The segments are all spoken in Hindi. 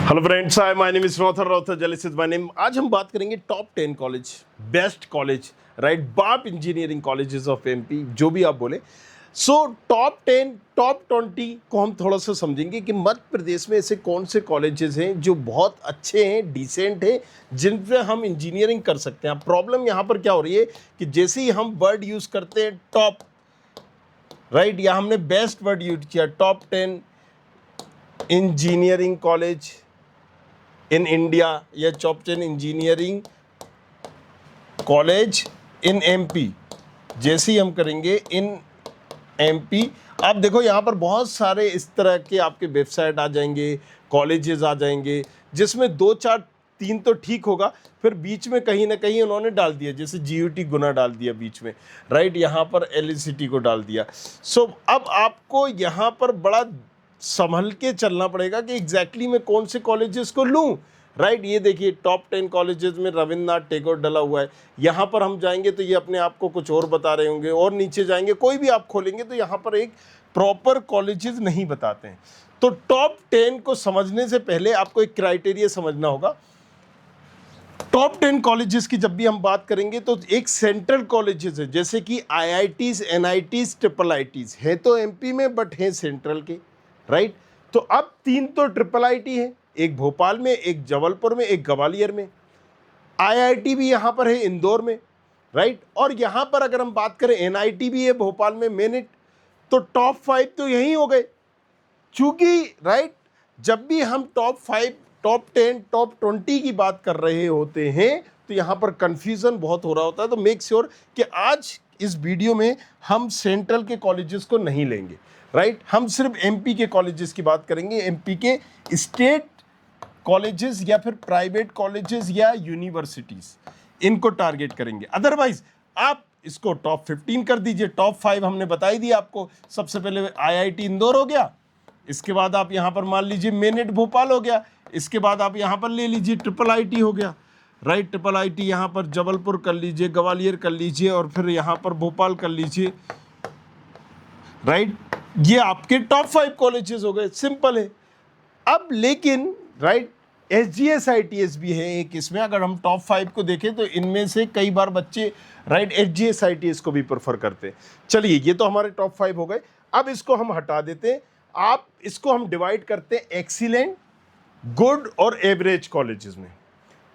Hello friends, hi, my name is रॉथर जलिस इज माय नेम। आज हम बात करेंगे top 10 college, best college, right, बाप इंजीनियरिंग कॉलेजेस ऑफ एमपी, जो भी आप बोले। सो टॉप 10, टॉप 20 को हम थोड़ा सा समझेंगे कि मध्य प्रदेश में ऐसे कौन से कॉलेजेस हैं जो बहुत अच्छे हैं, डिसेंट हैं, जिन पे हम इंजीनियरिंग कर सकते हैं। प्रॉब्लम यहाँ पर क्या हो रही है कि जैसे ही हम वर्ड यूज़ करते हैं टॉप, राइट, या हमने बेस्ट वर्ड यूज किया, top 10 engineering college in India या top 10 engineering college in MP, जैसे ही हम करेंगे इन एमपी, आप देखो यहाँ पर बहुत सारे इस तरह के आपके वेबसाइट आ जाएंगे, कॉलेजेस आ जाएंगे, जिसमें 2 4 3 तो ठीक होगा, फिर बीच में कहीं ना कहीं उन्होंने डाल दिया, जैसे जीयूटी गुना डाल दिया बीच में, राइट, यहाँ पर एलसीटी को डाल दिया। सो अब आपको यहाँ पर बड़ा संभल के चलना पड़ेगा कि एग्जैक्टली मैं कौन से कॉलेजेस को लूँ, राइट। ये देखिए टॉप 10 कॉलेजेस में रविन्द्रनाथ टैगोर डला हुआ है। यहाँ पर हम जाएंगे तो ये अपने आप को कुछ और बता रहे होंगे, और नीचे जाएंगे कोई भी आप खोलेंगे तो यहाँ पर एक प्रॉपर कॉलेजेस नहीं बताते हैं। तो टॉप 10 को समझने से पहले आपको एक क्राइटेरिया समझना होगा। टॉप 10 कॉलेजेस की जब भी हम बात करेंगे तो एक सेंट्रल कॉलेजेस है, जैसे कि आईआईटीज, एनआईटीज, ट्रिपल आईटीज है, तो एमपी में बट है सेंट्रल के, राइट। तो अब 3 तो ट्रिपल आईटी है, एक भोपाल में, एक जबलपुर में, एक ग्वालियर में। आईआईटी भी यहाँ पर है इंदौर में, राइट। और यहाँ पर अगर हम बात करें एनआईटी भी है भोपाल में, मेनिट। तो टॉप 5 तो यही हो गए, चूंकि राइट जब भी हम टॉप 5, टॉप 10, टॉप 20 की बात कर रहे होते हैं तो यहाँ पर कंफ्यूजन बहुत हो रहा होता है। तो मेक श्योर कि आज इस वीडियो में हम सेंट्रल के कॉलेजेस को नहीं लेंगे, राइट। हम सिर्फ एमपी के कॉलेजेस की बात करेंगे, एमपी के स्टेट कॉलेजेस या फिर प्राइवेट कॉलेजेस या यूनिवर्सिटीज, इनको टारगेट करेंगे। अदरवाइज आप इसको टॉप 15 कर दीजिए। टॉप 5 हमने बता ही दिया आपको। सबसे पहले आईआईटी इंदौर हो गया, इसके बाद आप यहाँ पर मान लीजिए मेनिट भोपाल हो गया, इसके बाद आप यहाँ पर ले लीजिए ट्रिपल आईटी हो गया, राइट। ट्रिपल आईटी यहाँ पर जबलपुर कर लीजिए, ग्वालियर कर लीजिए, और फिर यहाँ पर भोपाल कर लीजिए, राइट। ये आपके टॉप 5 कॉलेजेस हो गए, सिंपल है। अब लेकिन राइट SGSITS भी है एक इसमें। अगर हम टॉप 5 को देखें तो इनमें से कई बार बच्चे राइट SGSITS को भी प्रेफर करते हैं। चलिए, ये तो हमारे टॉप 5 हो गए। अब इसको हम हटा देते हैं। आप इसको हम डिवाइड करते हैं एक्सीलेंट, गुड और एवरेज कॉलेजेस में।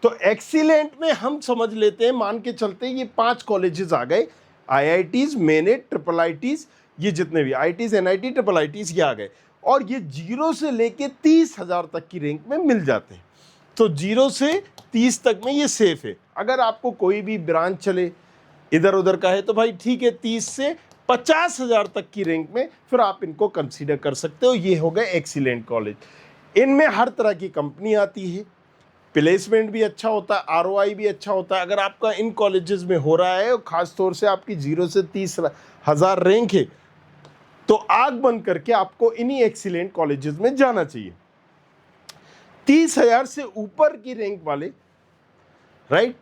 तो एक्सीलेंट में हम समझ लेते हैं, मान के चलते हैं ये 5 कॉलेजेस आ गए, IITs, मेनिट, ट्रिपल आईटीज, ये जितने भी IITs, NIT, ट्रिपल आईटीज ये आ गए, और ये 0 से लेके 30,000 तक की रैंक में मिल जाते हैं। तो 0 से 30 तक में ये सेफ है। अगर आपको कोई भी ब्रांच चले इधर उधर का है तो भाई ठीक है, 30 से 50,000 तक की रैंक में फिर आप इनको कंसीडर कर सकते हो। ये हो गए एक्सीलेंट कॉलेज। इनमें हर तरह की कंपनी आती है, प्लेसमेंट भी अच्छा होता है, ROI भी अच्छा होता है। अगर आपका इन कॉलेजेस में हो रहा है और ख़ास तौर से आपकी 0 से 30,000 रैंक है, तो आग बंद करके आपको इन्हीं एक्सीलेंट कॉलेजेस में जाना चाहिए। 30,000 से ऊपर की रैंक वाले, राइट,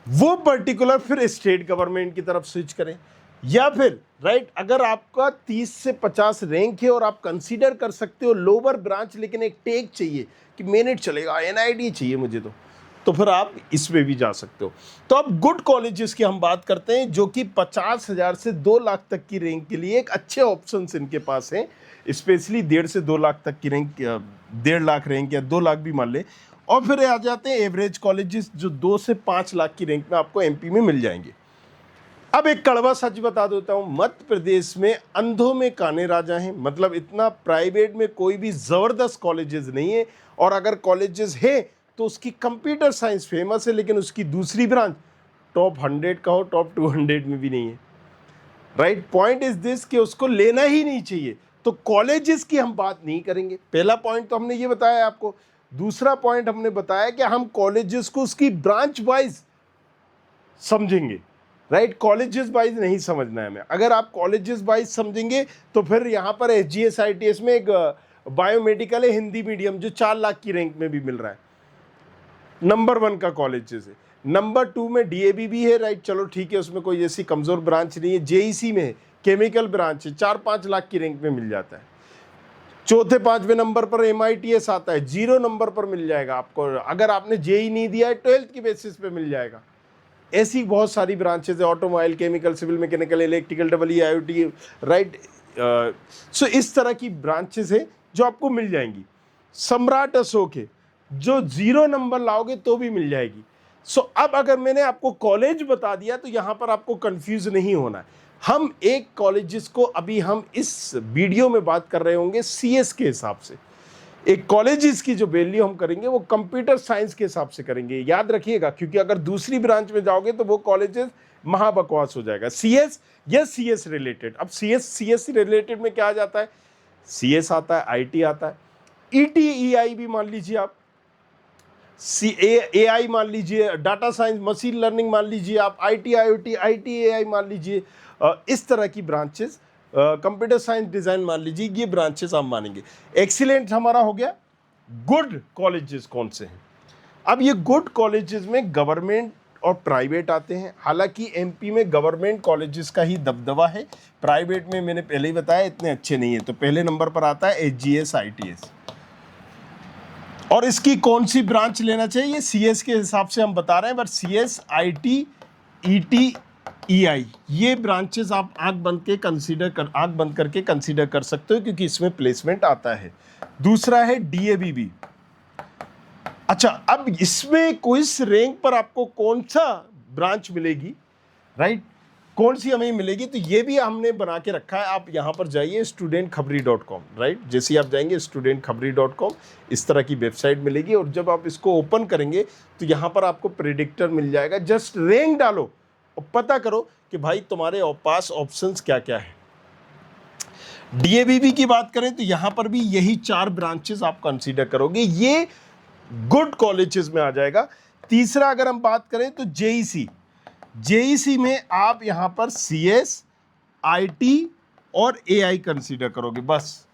वो पर्टिकुलर फिर स्टेट गवर्नमेंट की तरफ स्विच करें, या फिर राइट अगर आपका 30 से 50 रैंक है और आप कंसीडर कर सकते हो लोअर ब्रांच, लेकिन एक टेक चाहिए कि मेरिट चलेगा, NIT चाहिए मुझे, तो फिर आप इसमें भी जा सकते हो। तो अब गुड कॉलेजेस की हम बात करते हैं, जो कि 50,000 से 2 लाख तक की रैंक के लिए एक अच्छे ऑप्शंस इनके पास हैं। स्पेशली 1.5 से 2 लाख तक की रैंक, 1.5 लाख रैंक या 2 लाख भी मान ले। और फिर आ जाते हैं एवरेज कॉलेजेस, जो 2 से 5 लाख की रैंक में आपको एमपी में मिल जाएंगे। अब एक कड़वा सच बता देता हूँ, मध्य प्रदेश में अंधों में काने राजा हैं। मतलब इतना प्राइवेट में कोई भी ज़बरदस्त कॉलेजेस नहीं है, और अगर कॉलेजेस है तो उसकी कंप्यूटर साइंस फेमस है, लेकिन उसकी दूसरी ब्रांच टॉप 100 का हो, टॉप 200 में भी नहीं है, राइट। पॉइंट इज दिस कि उसको लेना ही नहीं चाहिए। तो कॉलेजेस की हम बात नहीं करेंगे। पहला पॉइंट तो हमने ये बताया आपको। दूसरा पॉइंट हमने बताया कि हम कॉलेजेस को उसकी ब्रांच वाइज समझेंगे, राइट। कॉलेजेस वाइज नहीं समझना है हमें। अगर आप कॉलेजेस वाइज समझेंगे तो फिर यहाँ पर SGSITS में एक बायोमेडिकल है हिंदी मीडियम, जो 4 लाख की रैंक में भी मिल रहा है, नंबर 1 का कॉलेजेस है। नंबर 2 में DAV भी है, राइट, चलो ठीक है, उसमें कोई ऐसी कमज़ोर ब्रांच नहीं है। JEC में है, केमिकल ब्रांच है, 4-5 लाख की रैंक में मिल जाता है। चौथे पांचवें नंबर पर MITS आता है, 0 नंबर पर मिल जाएगा आपको। अगर आपने जेई नहीं दिया है 12th की बेसिस पे मिल जाएगा। ऐसी बहुत सारी ब्रांचेस है, automobile, chemical, civil mechanical, electrical, IIoT, right. So इस तरह की ब्रांचेस है जो आपको मिल जाएंगी। सम्राट अशोक है, जो 0 नंबर लाओगे तो भी मिल जाएगी। सो अब अगर मैंने आपको कॉलेज बता दिया तो यहां पर आपको कंफ्यूज नहीं होना है। हम एक कॉलेजेस को अभी हम इस वीडियो में बात कर रहे होंगे CS के हिसाब से। एक कॉलेजेस की जो वैल्यू हम करेंगे वो कंप्यूटर साइंस के हिसाब से करेंगे, याद रखिएगा, क्योंकि अगर दूसरी ब्रांच में जाओगे तो वो कॉलेजेस महाबकवास हो जाएगा। CS या CS रिलेटेड। अब CS रिलेटेड में क्या आ जाता है? CS आता है, IT आता है, ETEI भी मान लीजिए आप, AI मान लीजिए, डाटा साइंस, मशीन लर्निंग मान लीजिए आप, ITIoT, ITAI मान लीजिए, इस तरह की ब्रांचेस, कंप्यूटर साइंस डिजाइन मान लीजिए, ये ब्रांचेस आप मानेंगे। एक्सीलेंट हमारा हो गया। गुड कॉलेजेस कौन से हैं? अब ये गुड कॉलेजेस में गवर्नमेंट और प्राइवेट आते हैं। हालांकि MP में गवर्नमेंट कॉलेजेस का ही दबदबा है, प्राइवेट में मैंने पहले ही बताया इतने अच्छे नहीं है। तो पहले नंबर पर आता है HGS ITS। और इसकी कौन सी ब्रांच लेना चाहिए? CS के हिसाब से हम बता रहे हैं, but CS, IT, ET, EI, ये ब्रांचेस आप आंख बंद करके कंसीडर कर सकते हो, क्योंकि इसमें प्लेसमेंट आता है। दूसरा है DABB। अच्छा, अब इसमें क्विज रैंक पर आपको कौन सा ब्रांच मिलेगी, राइट, कौन सी हमें मिलेगी, तो ये भी हमने बना के रखा है। आप यहाँ पर जाइए studentkhabri.com, राइट। जैसे ही आप जाएंगे studentkhabri.com, इस तरह की वेबसाइट मिलेगी, और जब आप इसको ओपन करेंगे तो यहाँ पर आपको प्रेडिक्टर मिल जाएगा। जस्ट रैंक डालो और पता करो कि भाई तुम्हारे पास ऑप्शंस क्या क्या है। DABB की बात करें तो यहाँ पर भी यही 4 ब्रांचेस आप कंसीडर करोगे, ये गुड कॉलेजेस में आ जाएगा। तीसरा अगर हम बात करें तो JEC में आप यहां पर CS, IT और AI कंसीडर करोगे, बस।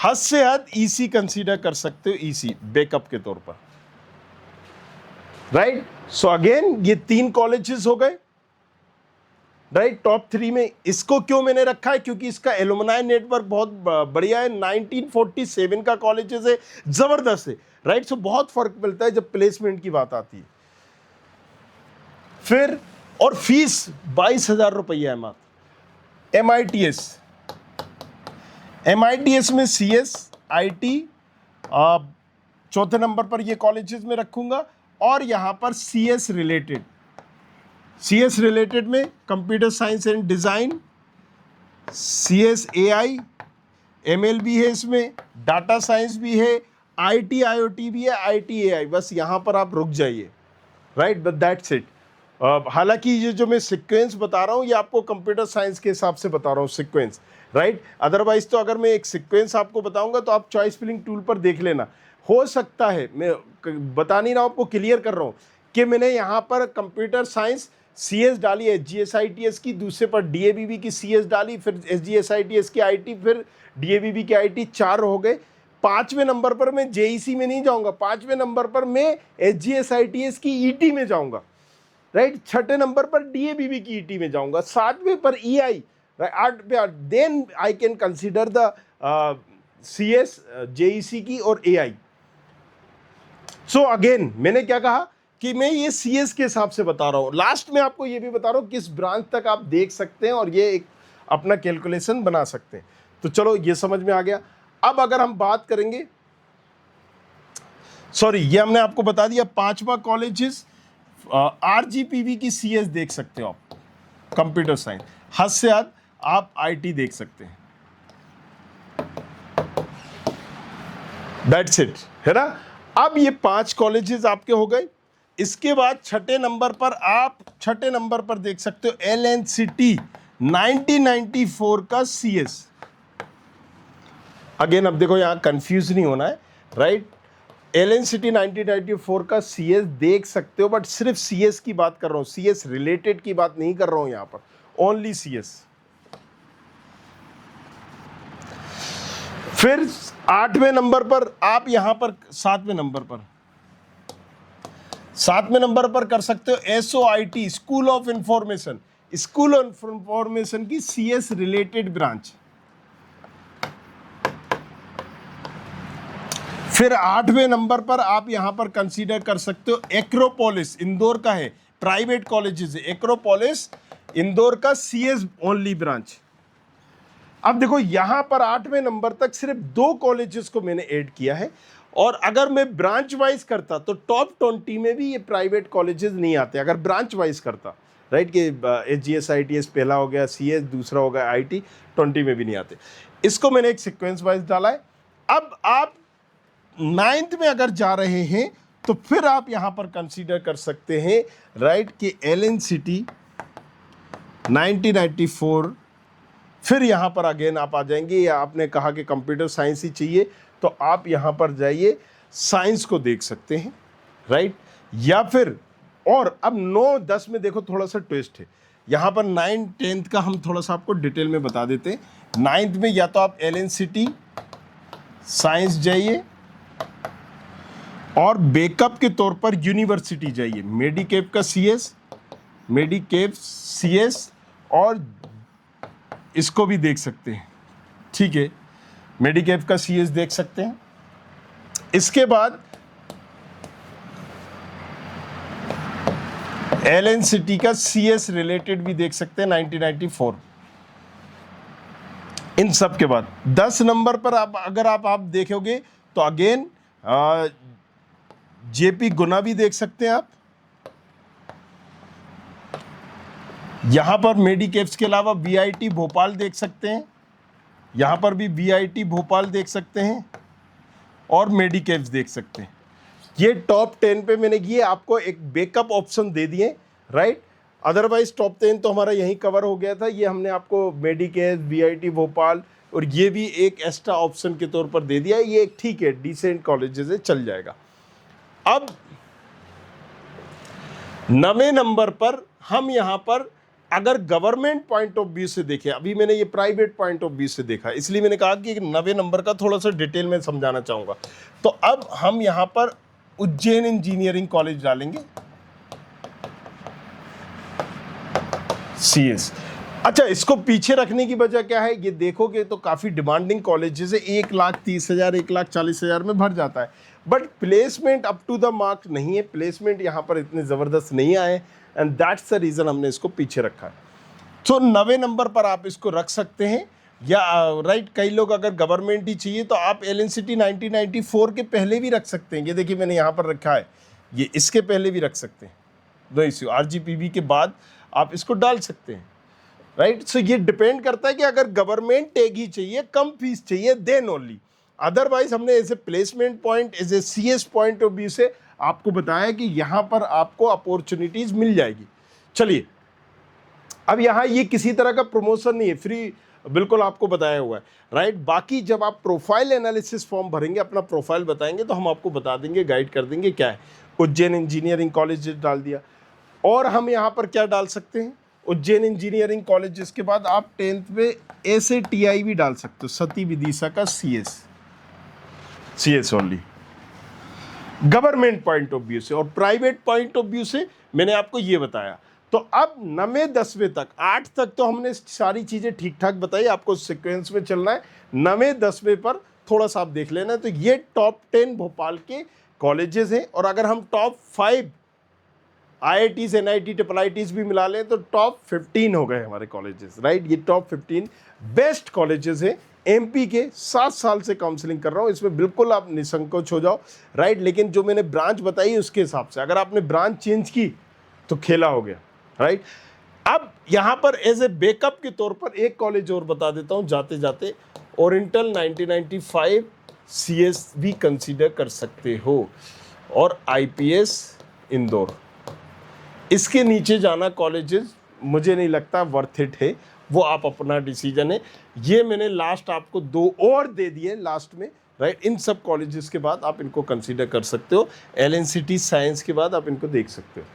हद से हद EC कंसीडर कर सकते हो, EC बैकअप के तौर पर, राइट। सो अगेन ये 3 कॉलेजेस हो गए, राइट। टॉप 3 में इसको क्यों मैंने रखा है? क्योंकि इसका एलुमनाई नेटवर्क बहुत बढ़िया है। 1947 का कॉलेजेस है, जबरदस्त है, राइट। सो बहुत फर्क मिलता है जब प्लेसमेंट की बात आती है। फिर और फीस 22,000 रुपया है मात्र। MITS में CS, IT, चौथे नंबर पर ये कॉलेजेस में रखूंगा। और यहां पर CS रिलेटेड में computer science and design, CS AI, ML भी है इसमें, डाटा साइंस भी है, ITIoT भी है, ITAI। बस यहां पर आप रुक जाइए, राइट, बट दैट्स इट। हालांकि ये जो मैं सीक्वेंस बता रहा हूँ ये आपको कंप्यूटर साइंस के हिसाब से बता रहा हूँ सीक्वेंस, राइट। अदरवाइज तो अगर मैं एक सीक्वेंस आपको बताऊंगा तो आप चॉइस फिलिंग टूल पर देख लेना। हो सकता है, मैं बता नहीं रहा हूँ, आपको क्लियर कर रहा हूँ कि मैंने यहाँ पर कंप्यूटर साइंस CS डाली है, HGS ITS की, दूसरे पर DABB की CS डाली, फिर HGS ITS की IT, फिर DABB की IT, 4 हो गए। 5वें नंबर पर मैं JEC में नहीं जाऊंगा, 5वें नंबर पर मैं HGS ITS की ET में जाऊंगा, राइट। 6ठे नंबर पर DABB की ET में जाऊंगा, 7वें पर EI, राइट, 8वें, then I can consider the CS, JEC की और AI। सो अगेन मैंने क्या कहा कि मैं ये CS के हिसाब से बता रहा हूं। लास्ट में आपको ये भी बता रहा हूं किस ब्रांच तक आप देख सकते हैं और ये एक अपना कैलकुलेशन बना सकते हैं। तो चलो ये समझ में आ गया। अब अगर हम बात करेंगे, सॉरी, ये हमने आपको बता दिया 5वां कॉलेजेस। RGPV की CS देख सकते हो आप, कंप्यूटर साइंस। हद से हद आप IT देख सकते हैं, दैट्स इट, है ना। अब ये 5 कॉलेजेस आपके हो गए। इसके बाद 6ठे नंबर पर आप देख सकते हो LNCT 1994 का CS। अगेन अब देखो यहां कंफ्यूज नहीं होना है, राइट। LNCT 1994 का CS देख सकते हो, बट सिर्फ CS की बात कर रहा हूं, CS रिलेटेड की बात नहीं कर रहा हूं यहां पर, ओनली CS। फिर 8वें नंबर पर आप यहां पर 7वें नंबर पर कर सकते हो SOIT, स्कूल ऑफ इंफॉर्मेशन की CS रिलेटेड ब्रांच। फिर 8वें नंबर पर आप यहां पर कंसीडर कर सकते हो एक्रोपोलिस, इंदौर का है, प्राइवेट कॉलेजेस है एक्रोपोलिस, इंदौर का सीएस ओनली ब्रांच। अब देखो यहां पर 8वें नंबर तक सिर्फ 2 कॉलेजेस को मैंने ऐड किया है, और अगर मैं ब्रांच वाइज करता तो टॉप 20 में भी ये प्राइवेट कॉलेजेस नहीं आते अगर ब्रांच वाइज करता, राइट, कि एचजीएस आईटीएस पहला हो गया, सीएस दूसरा हो गया, आईटी 20 में भी नहीं आते। इसको मैंने एक सीक्वेंस वाइज डाला है। अब आप 9th में अगर जा रहे हैं तो फिर आप यहां पर कंसीडर कर सकते हैं, राइट, कि एलन सिटी 1994, फिर यहां पर अगेन आप आ जाएंगे, या आपने कहा कि कंप्यूटर साइंस ही चाहिए तो आप यहां पर जाइए साइंस को देख सकते हैं, राइट, या फिर, और अब 9-10 में देखो थोड़ा सा ट्विस्ट है, यहां पर 9-10 का हम थोड़ा सा आपको डिटेल में बता देते हैं। 9th में या तो आप एलन सिटी साइंस जाइए, और बैकअप के तौर पर यूनिवर्सिटी जाइए, मेडिकेप का सीएस, मेडिकेप सीएस, और इसको भी देख सकते हैं, ठीक है, मेडिकेप का सीएस देख सकते हैं। इसके बाद एलन सिटी का सीएस रिलेटेड भी देख सकते हैं 1994। इन सब के बाद 10 नंबर पर अगर आप देखोगे तो अगेन जेपी गुना भी देख सकते हैं आप। यहां पर मेडिकेप्स के अलावा बीआईटी भोपाल देख सकते हैं, यहां पर भी बीआईटी भोपाल देख सकते हैं, और मेडिकेप्स देख सकते हैं। ये टॉप 10 पे मैंने ये आपको एक बैकअप ऑप्शन दे दिए, राइट, अदरवाइज टॉप 10 तो हमारा यहीं कवर हो गया था। ये हमने आपको मेडिकेप्स, बीआईटी भोपाल और ये भी एक एक्स्ट्रा ऑप्शन के तौर पर दे दिया है। ये ठीक है, डिसेंट कॉलेजेस है, चल जाएगा। अब 9वें नंबर पर हम यहां पर अगर गवर्नमेंट पॉइंट ऑफ व्यू से देखें, अभी मैंने ये प्राइवेट पॉइंट ऑफ व्यू से देखा, इसलिए मैंने कहा कि 9वें नंबर का थोड़ा सा डिटेल में समझाना चाहूंगा। तो अब हम यहां पर उज्जैन इंजीनियरिंग कॉलेज डालेंगे, सीएस। अच्छा, इसको पीछे रखने की वजह क्या है, ये देखोगे तो काफ़ी डिमांडिंग कॉलेजेस है, 1,30,000 1,40,000 में भर जाता है, but placement up to the mark नहीं है, प्लेसमेंट यहाँ पर इतने ज़बरदस्त नहीं आए, एंड दैट्स द रीज़न हमने इसको पीछे रखा है। तो 9वें नंबर पर आप इसको रख सकते हैं, या राइट, कई लोग अगर गवर्नमेंट ही चाहिए तो आप एलन सिटी 1994 के पहले भी रख सकते हैं। ये देखिए मैंने यहाँ पर रखा है, ये इसके पहले भी रख सकते हैं, नो इश्यू। आरजीपीवी के बाद आप इसको डाल सकते हैं, राइट। सो ये डिपेंड करता है कि अगर गवर्नमेंट टैग ही चाहिए, कम फीस चाहिए, देन ओनली। अदरवाइज हमने as a placement point, as a CS point of view से आपको बताया कि यहाँ पर आपको अपॉर्चुनिटीज मिल जाएगी। चलिए, अब यहाँ ये किसी तरह का प्रमोशन नहीं है, फ्री बिल्कुल आपको बताया हुआ है, राइट। बाकी जब आप प्रोफाइल एनालिसिस फॉर्म भरेंगे, अपना प्रोफाइल बताएंगे, तो हम आपको बता देंगे, गाइड कर देंगे क्या है। उज्जैन इंजीनियरिंग कॉलेज डाल दिया, और हम यहाँ पर क्या डाल सकते हैं, उज्जैन इंजीनियरिंग कॉलेज, जिसके बाद आप 10th में SATI भी डाल सकते हो, सती विदिशा का CS only, government point of view से। और प्राइवेट पॉइंट ऑफ व्यू से मैंने आपको ये बताया। तो अब 9वें 10वें तक, 8 तक तो हमने सारी चीज़ें ठीक ठाक बताई, आपको सीक्वेंस में चलना है। 9वें 10वें पर थोड़ा सा आप देख लेना। तो ये टॉप 10 भोपाल के कॉलेजेस हैं, और अगर हम टॉप 5 IITs NIT IITs भी मिला लें तो टॉप 15 हो गए हमारे कॉलेजेस, राइट। ये टॉप 15 बेस्ट कॉलेजेस हैं MP के। 7 साल से काउंसलिंग कर रहा हूँ, इसमें बिल्कुल आप निसंकोच हो जाओ, राइट। लेकिन जो मैंने ब्रांच बताई उसके हिसाब से, अगर आपने ब्रांच चेंज की तो खेला हो गया, राइट। अब यहाँ पर एज ए बैकअप के तौर पर एक कॉलेज और बता देता हूँ जाते जाते, ओरिएंटल 1995 CS भी कंसीडर कर सकते हो, और IPS इंदौर। इसके नीचे जाना कॉलेजेस मुझे नहीं लगता वर्थ इट है, वो आप अपना डिसीजन है। ये मैंने लास्ट आपको 2 और दे दिए लास्ट में, राइट। इन सब कॉलेजेस के बाद आप इनको कंसीडर कर सकते हो, एलन सिटी साइंस के बाद आप इनको देख सकते हो।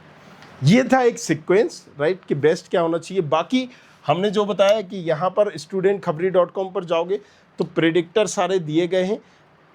ये था एक सीक्वेंस, राइट, कि बेस्ट क्या होना चाहिए। बाकी हमने जो बताया कि यहाँ पर studentkhapri.com पर जाओगे तो प्रेडिक्टर सारे दिए गए हैं।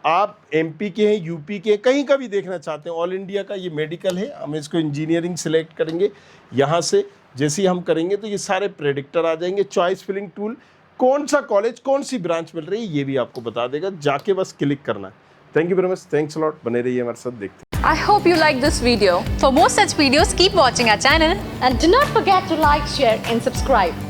आप MP के हैं, UP के, कहीं का भी देखना चाहते हैं, ऑल इंडिया का। ये मेडिकल है, हम इसको इंजीनियरिंग सिलेक्ट करेंगे। यहाँ से जैसे ही हम करेंगे तो ये सारे प्रेडिक्टर आ जाएंगे। चॉइस फिलिंग टूल, कौन सा कॉलेज, कौन सी ब्रांच मिल रही है, ये भी आपको बता देगा, जाके बस क्लिक करना है, thank you very much, thanks a lot, बने रहिए हमारे साथ, देखते हैं। I hope you like this video. For more such videos, keep watching our channel. And do not forget to like, share and subscribe.